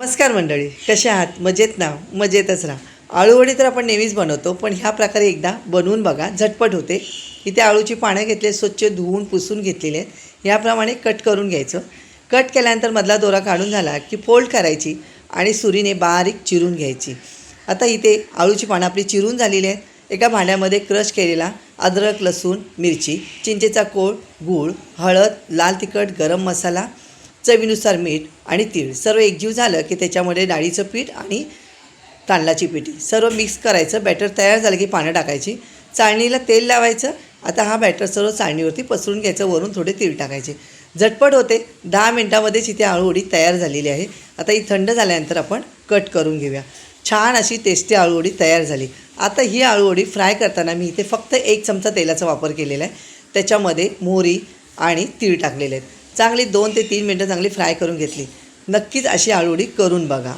नमस्कार मंडळी, कसे आहात? मजेत ना? मजेतच राहा. आळूवडी तर आपण नेहमीच बनवतो, पण ह्या प्रकारे एकदा बनवून बघा, झटपट होते. इथे आळूची पानं घेतले, स्वच्छ धुवून पुसून घेतलेले आहेत. याप्रमाणे कट करून घ्यायचं. कट केल्यानंतर मधला दोरा काढून झाला की फोल्ड करायची आणि सुरीने बारीक चिरून घ्यायची. आता इथे आळूची पानं आपली चिरून झालेली आहेत. एका भांड्यामध्ये क्रश केलेला अद्रक, लसूण, मिरची, चिंचेचा कोळ, गूळ, हळद, लाल तिखट, गरम मसाला, चवीनुसार मीठ आणि तीळ सर्व एकजीव झालं की त्याच्यामध्ये डाळीचं पीठ आणि तांदळाची पिठी सर्व मिक्स करायचं. बॅटर तयार झालं की पानं टाकायची. चाळणीला तेल लावायचं. आता हा बॅटर सर्व चाळणीवरती पसरून घ्यायचं. वरून थोडे तीळ टाकायचे. झटपट होते. 10 मिनटामध्येच इथे आळूवडी तयार झालेली आहे. आता ही थंड झाल्यानंतर आपण कट करून घेऊया. छान अशी टेस्टी आळूवडी तयार झाली. आता ही आळूवडी फ्राय करताना मी इथे फक्त 1 चमचा तेलाचा वापर केलेला आहे. त्याच्यामध्ये मोहरी आणि तीळ टाकलेले आहेत. चांगली 2 ते 3 मिनटं चांगली फ्राय करून घेतली. नक्कीच अशी आळूवडी करून बघा.